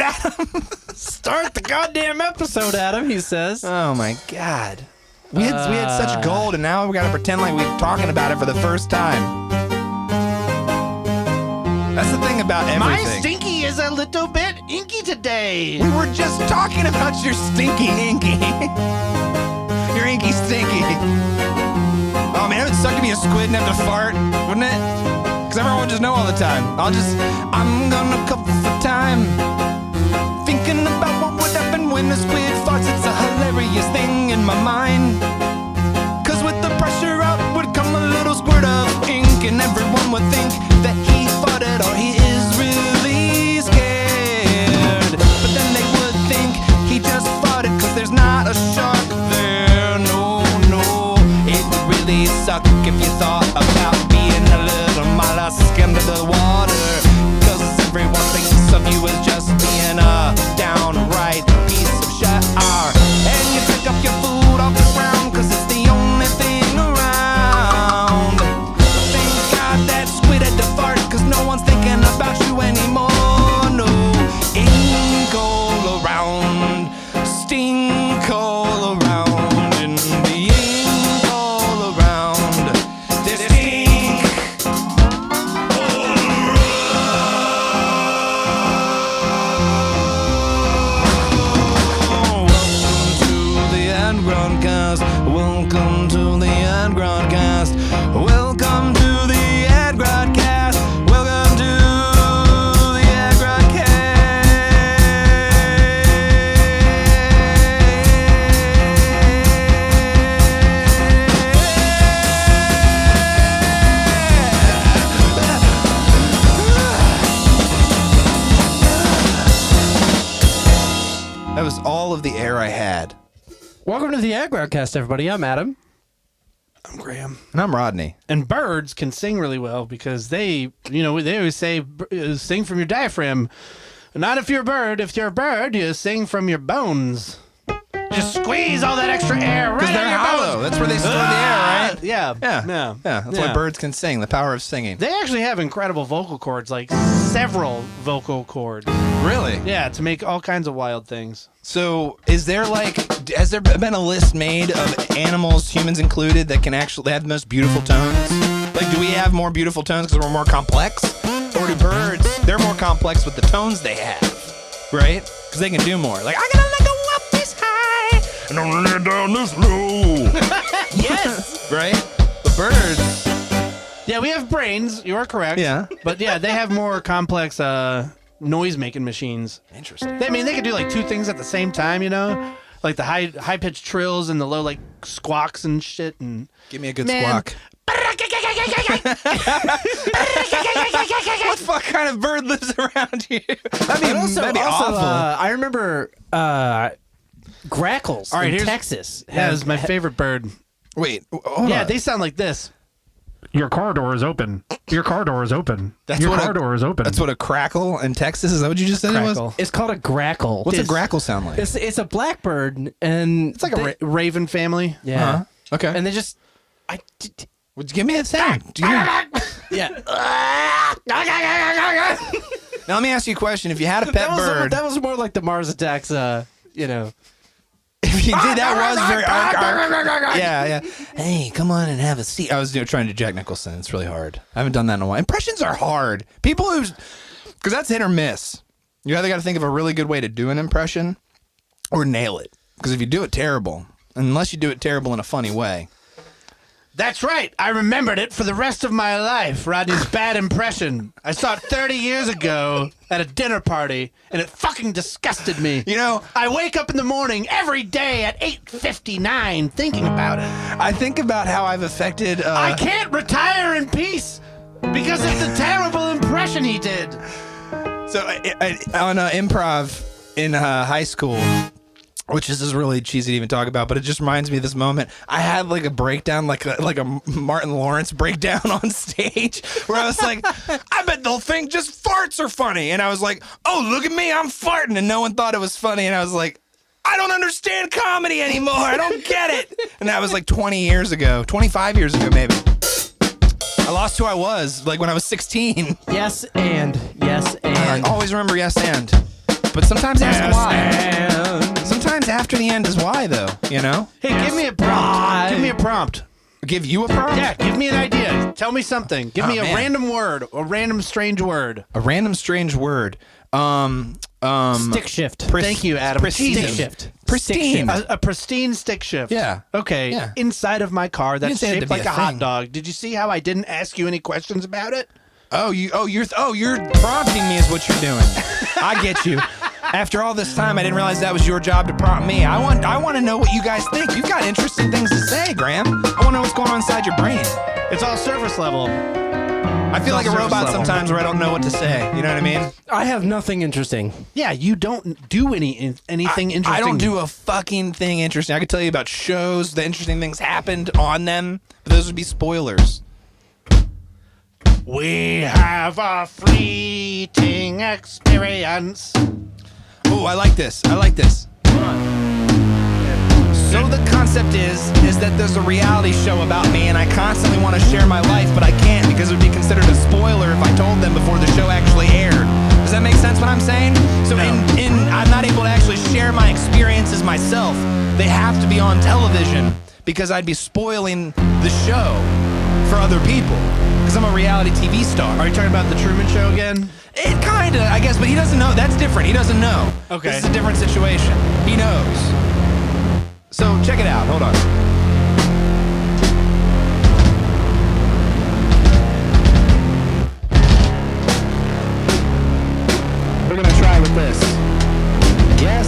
Adam. Start the goddamn episode, Adam, he says. Oh, my God. We had such gold, and now we got to pretend like we're talking about it for the first time. That's the thing about everything. My stinky is a little bit inky today. We were just talking about your stinky inky. Your inky stinky. Oh, man, it would suck to be a squid and have to fart, wouldn't it? Because everyone would just know all the time. I'm gonna cover for time. Thinking about what would happen when a squid farts. It's a hilarious thing in my mind. Cause with the pressure out would come a little squirt of ink, and everyone would think that he farted or he is really scared. But then they would think he just farted cause there's not a shark there. No, it would really suck if you thought about being a little mollusk under the water. Cause everyone thinks of you as just being a downright piece of shit. And you pick up your food off the ground cause it's the only thing around. But thank God that squid had to fart cause no one's thinking about you anymore. No, ink all around, stink all around, and the ink all around. There's stink all around. Welcome to the Adgrodcast. Welcome to the Adgrodcast. Welcome to the Adgrodcast. That was all of the air I had. Welcome to the Adgrodcast, everybody. I'm Adam. I'm Graham. And I'm Rodney. And birds can sing really well because they always say, sing from your diaphragm. Not if you're a bird. If you're a bird, you sing from your bones. Just squeeze all that extra air right out of your hollow. bones. That's where they store the air, right? Yeah. Yeah. That's why birds can sing. The power of singing. They actually have incredible vocal cords, like several vocal cords. Really? Yeah, to make all kinds of wild things. So, has there been a list made of animals, humans included, that can actually have the most beautiful tones? Like, do we have more beautiful tones because we're more complex? Or do birds, they're more complex with the tones they have, right? Because they can do more. Like, I gotta go up this high and I'm gonna lay down this low. Yes. Right? The birds. Yeah, we have brains. You are correct. Yeah. But yeah, they have more complex noise-making machines. Interesting. They can do like two things at the same time, you know? Like the high-pitched trills and the low, like, squawks and shit. And Give me a good squawk. What kind of bird lives around here? That'd be awful. I remember grackles in Texas. That is my favorite bird. Wait, hold Yeah, on. they sound like this. Your car door is open. Your car door is open. That's Your what car a- door is open. That's what a crackle in Texas is. That what you just said it Crackle. was? It's called a grackle. What's a grackle sound like? It's a blackbird, and It's like a raven family. yeah. Uh-huh. Okay. And they just Give me a sound. yeah. Now let me ask you a question. If you had a pet bird, That was more like the Mars Attacks. if you did, that was very yeah. Hey, come on and have a seat. I was trying to do Jack Nicholson. It's really hard. I haven't done that in a while. Impressions are hard. People because that's hit or miss. You either got to think of a really good way to do an impression or nail it. Because if you do it terrible, unless you do it terrible in a funny way. That's right. I remembered it for the rest of my life. Rodney's bad impression. I saw it 30 years ago at a dinner party, and it fucking disgusted me. You know, I wake up in the morning every day at 8:59 thinking about it. I think about how I've affected. I can't retire in peace because of the terrible impression he did. So on improv in high school, which is really cheesy to even talk about, but it just reminds me of this moment. I had like a breakdown, like a Martin Lawrence breakdown on stage, where I was like, I bet they'll think just farts are funny. And I was like, oh, look at me, I'm farting. And no one thought it was funny. And I was like, I don't understand comedy anymore. I don't get it. And that was like 20 years ago, 25 years ago, maybe. I lost who I was, like when I was 16. Yes, and. I always remember yes, and. But sometimes ask why. Sometimes after the end is why, though, you know? Hey, give me a prompt. Give me a prompt. Give you a prompt? Yeah, give me an idea. Tell me something. Give me a man. random word, a random strange word. A random strange word. Stick shift. Thank you, Adam. Pristine. Stick shift. Pristine. A pristine stick shift. Yeah. Okay. Yeah. Inside of my car that's didn't say it had shaped to be like a a hot thing. dog. Did you see how I didn't ask you any questions about it? You're prompting me is what you're doing. I get you. After all this time, I didn't realize that was your job to prompt me. I want to know what you guys think. You've got interesting things to say, Graham. I want to know what's going on inside your brain. It's all surface level. I feel like a surface robot level. sometimes where I don't know what to say. You know what I mean? I have nothing interesting. Yeah, you don't do anything interesting. I don't do a fucking thing interesting. I could tell you about shows, the interesting things happened on them, but those would be spoilers. We have a fleeting experience. Oh, I like this. So the concept is that there's a reality show about me, and I constantly want to share my life, but I can't because it would be considered a spoiler if I told them before the show actually aired. Does that make sense what I'm saying? So I'm not able to actually share my experiences myself. They have to be on television because I'd be spoiling the show for other people because I'm a reality TV star. Are you talking about the Truman Show again? It kinda, I guess, but he doesn't know. That's different. He doesn't know. Okay. This is a different situation. He knows. So check it out. Hold on. We're gonna try with this. Yes.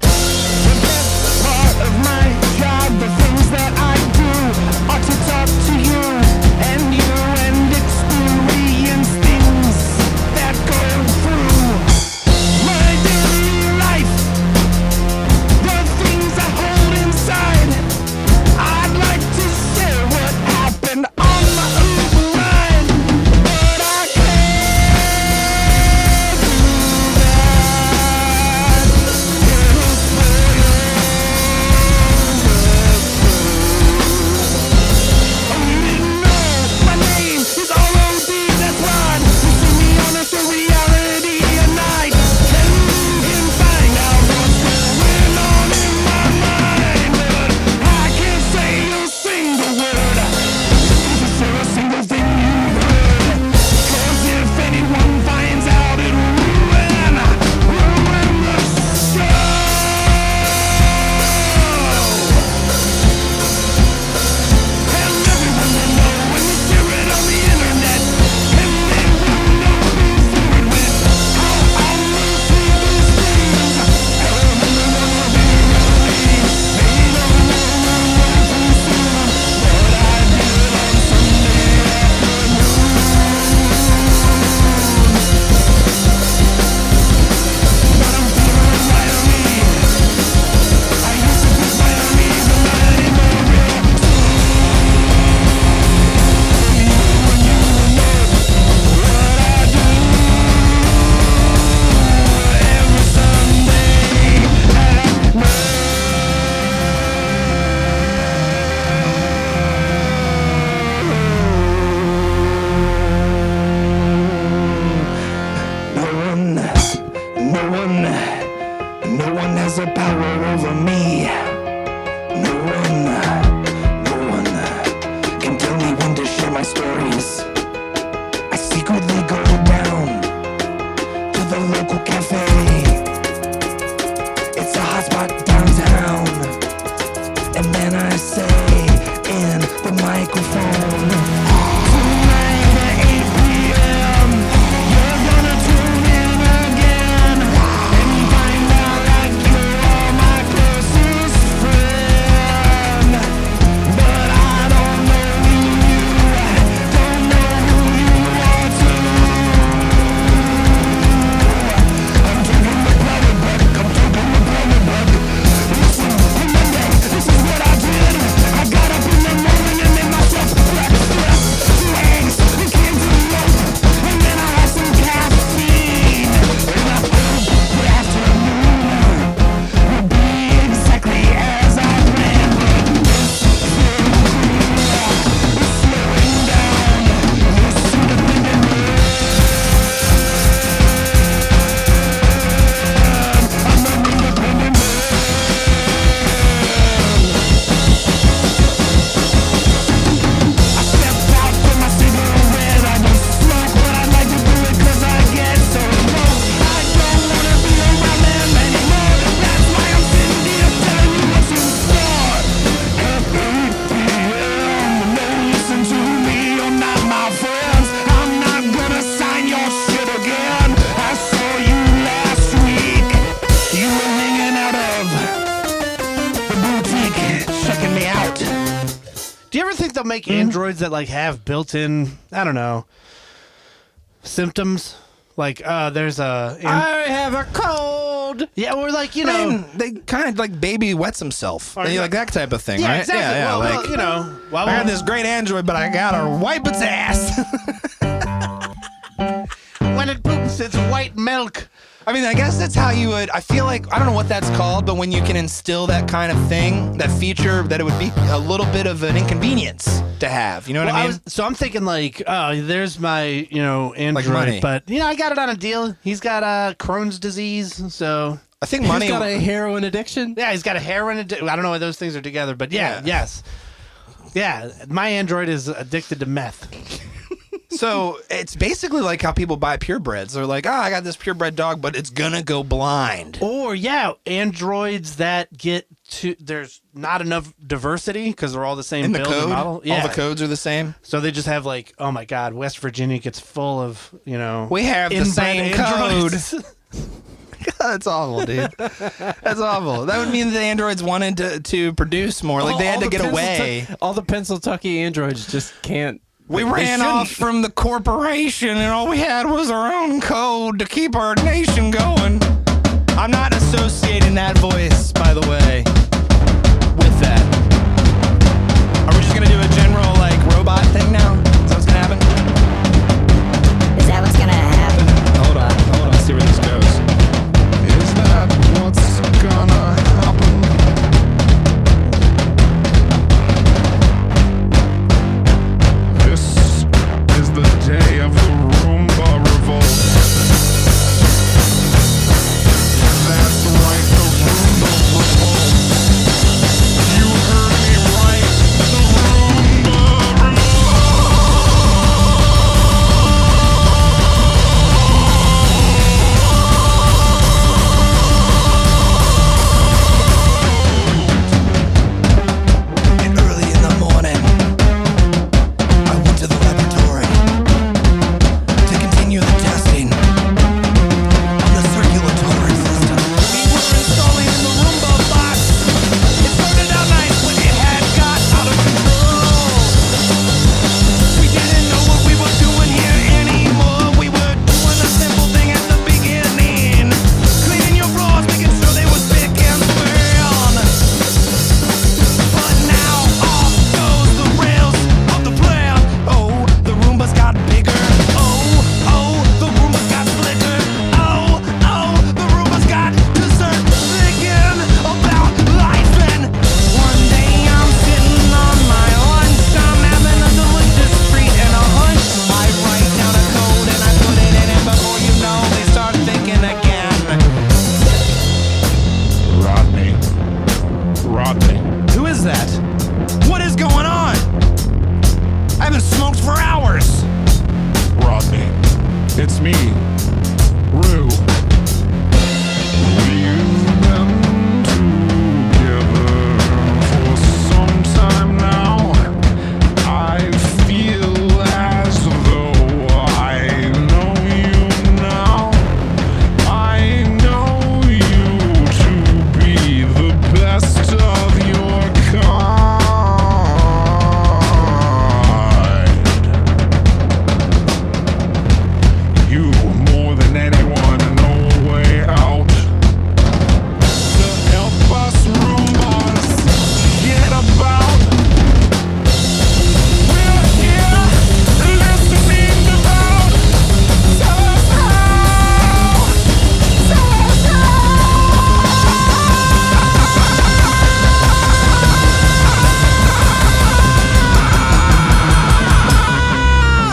The best part of my job, the things that I do, are to talk to you and experience things that go through my daily life. The things I hold inside. I'd like to share what happened on my Uber ride, but I can't do that. It'll spoil Oh, you didn't know my name is ROD, that's right. You see me on a show reality at night. And you can find out what's going on in my mind. But I can't say a single word. Share a single thing you've heard. 'Cause if anyone finds out, it'll ruin the show. And everyone will know when you share it on the internet. And they will know who's forward with how I'm listening to these things. Everyone will be ready. They don't know too soon. But I did it on Sunday afternoon. But I'm feeling right on me. I used to put right on me, but not anymore. No one has a power over me. No one can tell me when to share my stories. I secretly go down to the local cafe. It's a hotspot downtown. And then I say in the microphone, tonight at 8 p.m. you're gonna tune in again and find out that you're my closest friend. But I don't know you, don't know they'll make androids that like have built-in, I don't know, symptoms. Like, there's a... I have a cold. Yeah, or like, you I know... mean, they kind of like baby wets himself. yeah. Like that type of thing, Yeah, right? exactly. Yeah, well, like, well, you know... I got this great android, but I gotta wipe its ass. When it poops, it's white milk. I mean, I guess that's how you would. I feel like I don't know what that's called, but when you can instill that kind of thing, that feature, that it would be a little bit of an inconvenience to have. You know what I mean? So I'm thinking like, oh, there's my, Android, money. but I got it on a deal. He's got Crohn's disease, so I think money. He's got a heroin addiction. yeah, he's got a heroin. I don't know why those things are together, but Yeah. yes, my Android is addicted to meth. So it's basically like how people buy purebreds. They're like, I got this purebred dog, but it's gonna go blind. Or androids that get to there's not enough diversity because they're all the same In the build and code, model. Yeah. all the codes are the same. So they just have like, oh my God, West Virginia gets full of We have the inbred same androids. code. That's awful, dude. That's awful. That would mean the androids wanted to produce more. Like they had to get away. All the Pennsylvania androids just can't. We they ran shouldn't. off from the corporation, and all we had was our own code to keep our nation going. I'm not associating that voice, by the way, with that. Are we just gonna do a general like robot thing now? Is that what's gonna happen? Is that what's gonna happen? Hold on. Let's see where this goes. Is that what's gonna happen? This is the day of the Roomba revolt. That's right, the Roomba revolt. You heard me right, the Roomba And early in the morning, I went to the laboratory to continue the testing on the circulatory system. We were installing the Roomba box. It started out nice when it had got out of control. We didn't know what we were doing here anymore. We were doing a simple thing at the beginning, cleaning your floors, making sure they were spick and span. But now off goes the rails of the plan. Oh, the Roombas got bigger. Oh, the Roombas got slicker. Oh, the Roombas got dessert thinking about life. And one day I'm sitting on my lunch. I'm having a delicious treat and a hunch. I write down a code and I put it in, and before you know, they start thinking again. Rodney. Who is that? What is going on? I haven't smoked for hours. Rodney. It's me, Roo. We've been together for some time now. I feel as though I know you now. I know you to be the best of your kind. You more than anyone know a way out to help us Roombas get about. We're here listening about. Tell us how. Tell us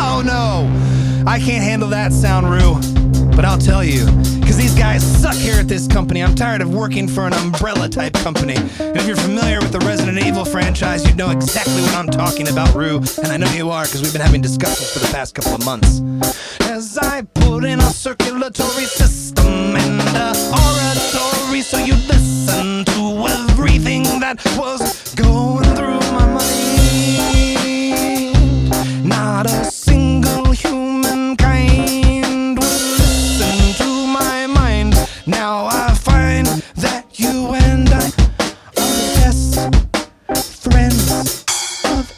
Oh no, I can't handle that sound, Rue. But I'll tell you, because these guys suck here at this company. I'm tired of working for an umbrella type company. And if you're familiar with the Resident Evil franchise, you'd know exactly what I'm talking about, Rue. And I know you are, because we've been having discussions for the past couple of months. As I put in a circulatory system and a oratory, so you listen to everything that was going through my mind. Not a single humankind would listen to my mind. Now I find that you and I are the best friends of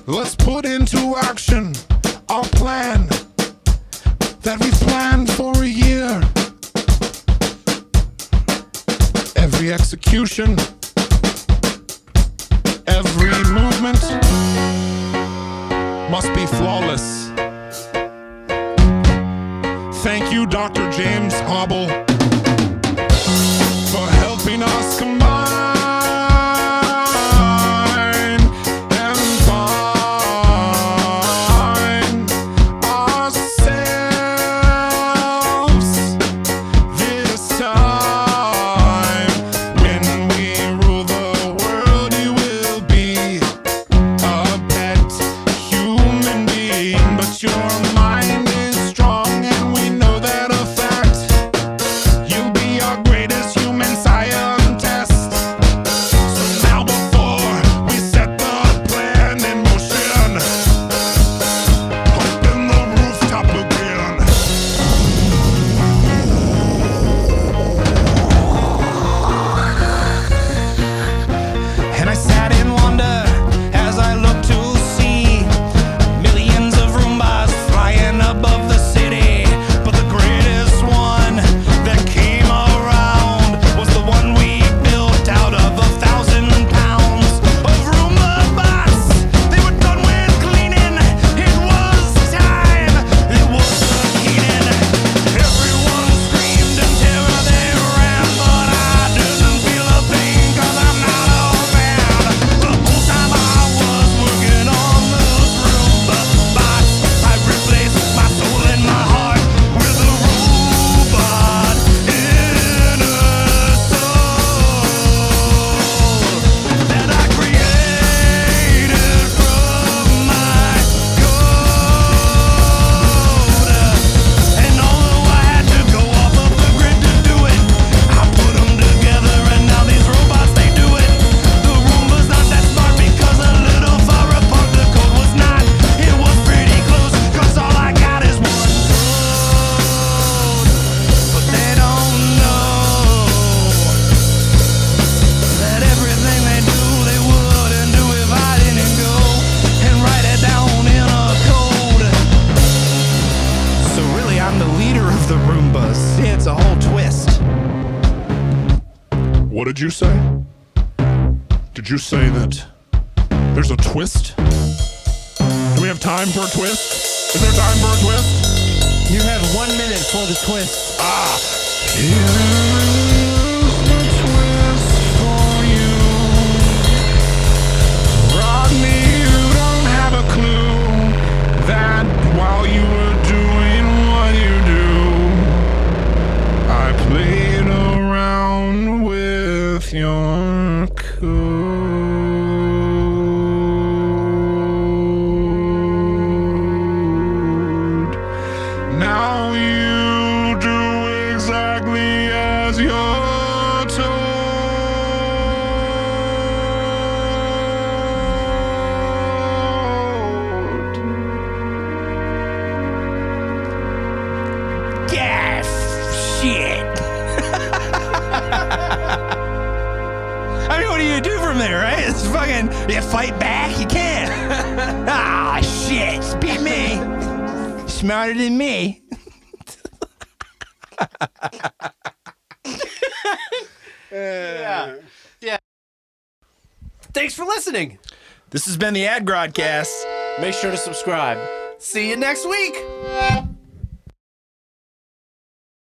Let's put into action our plan that we planned for a year. Every execution, every movement must be flawless. Thank you, Dr. James Hobble, for helping us combine and find ourselves this time. When we rule the world, you will be a pet human being, but your mind is strong, and we know that a fact. You'll be our greatest human scientist. So now before we set the plan in motion, open the rooftop again. And I sat in wonder as I looked to see millions of ROOMBAS flying above the city. But the greatest one that came around was the one we built out of 1,000 pounds of Roomba bots. They were done with cleaning. It was time. It was the heating. Everyone screamed in terror. They ran, but I didn't feel a thing, 'cause I'm not a fan. The whole time I was working on those Roomba bots, I replaced my soul and my heart with a robot inner soul that I created from my code. And although I had to go off of the grid to do it, I put them together, and now these robots, they do it. The Roomba's not that smart because a little far apart the code was not. It was pretty close, 'cause all I got is one code. But they don't know that everything they do, they wouldn't do if I didn't go and write it down in a code. So really, I'm the leader of the Roombas. It's a whole twist. What did you say? Did you say that there's a twist? Do we have time for a twist? Is there time for a twist? You have 1 minute for the twist. Here's the twist for you. Rodney, you don't have a clue that while you were doing what you do, I played around with your code. Now you do exactly as you're told. Gas shit. I mean, what do you do from there, right? It's fucking, you fight back? You can't. Ah, shit. Beat me. Smarter than me. Thanks for listening. This has been the Adgrodcast. Make sure to subscribe. See you next week.